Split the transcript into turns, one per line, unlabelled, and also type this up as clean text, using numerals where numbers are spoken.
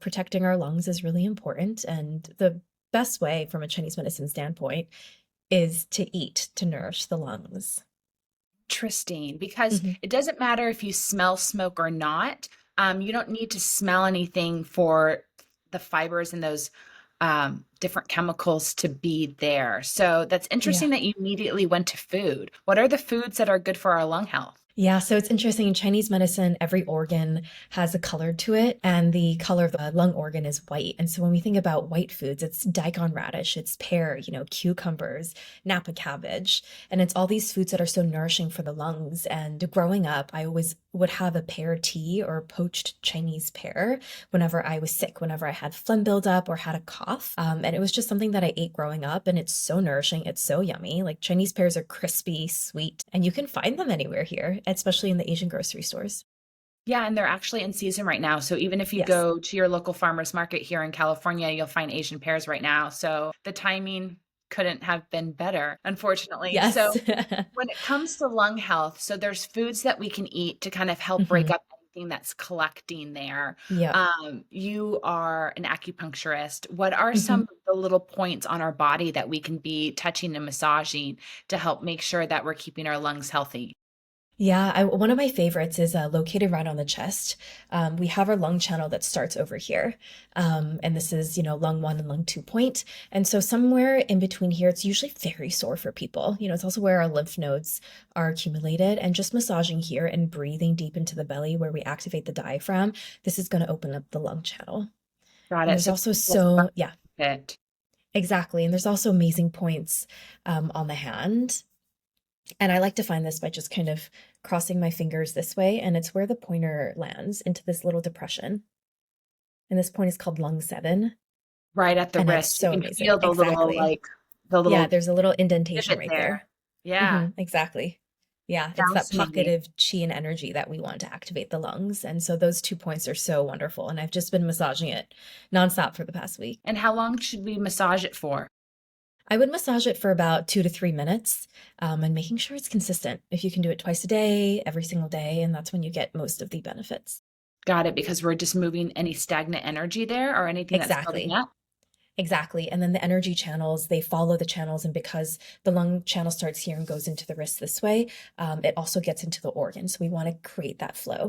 protecting our lungs is really important. And the best way from a Chinese medicine standpoint is to eat to nourish the lungs.
Interesting, because
Mhm.
it doesn't matter if you smell smoke or not. You don't need to smell anything for the fibers and those different chemicals to be there. So that's
Yeah.
interesting that you immediately went to food. What are the foods that are good for our lung health?
Yeah, so it's interesting. In Chinese medicine, every organ has a color to it, and the color of the lung organ is white. And so when we think about white foods, it's daikon radish, it's pear, cucumbers, napa cabbage, and it's all these foods that are so nourishing for the lungs. And growing up, I always would have a pear tea or poached Chinese pear whenever I was sick, whenever I had phlegm buildup or had a cough. And it was just something that I ate growing up, and it's so nourishing. It's so yummy. Like Chinese pears are crispy, sweet, and you can find them anywhere here, especially in the Asian grocery stores.
Yeah, and they're actually in season right now. So even if you
Yes.
go to your local farmer's market here in California, you'll find Asian pears right now. So the timing couldn't have been better, unfortunately.
Yes.
So when it comes to lung health, so there's foods that we can eat to kind of help break
Mhm.
up anything that's collecting there.
Yep.
You are an acupuncturist. What are some
Mhm.
of the little points on our body that we can be touching and massaging to help make sure that we're keeping our lungs healthy?
Yeah, one of my favorites is located right on the chest. We have our lung channel that starts over here. And this is, lung one and lung two point. And so somewhere in between here, it's usually very sore for people. It's also where our lymph nodes are accumulated. And just massaging here and breathing deep into the belly where we activate the diaphragm, this is going to open up the lung channel.
Got
And
it.
there's
So
also
just
yeah,
it.
exactly. And there's also amazing points on the hand. And I like to find this by just kind of crossing my fingers this way, and it's where the pointer lands into this little depression. And this point is called lung 7,
Right at the
and it's
wrist. You
so
can
amazing.
feel the little,
Exactly.
like, the
Yeah,
little
there's a little indentation
divot
right
there.
there.
Yeah,
Exactly. Yeah, it's that pocket
fascinating.
of chi and energy that we want to activate the lungs. And so those 2 points are so wonderful, and I've just been massaging it nonstop for the past week.
And how long should we massage it for?
I would massage it for about 2 to 3 minutes, and making sure it's consistent. If you can do it twice a day, every single day, and that's when you get most of the benefits.
Got it, because we're just moving any stagnant energy there or anything that's building
Exactly.
up?
Exactly. And then the energy channels, they follow the channels. And because the lung channel starts here and goes into the wrist this way, it also gets into the organ. So we want to create that flow.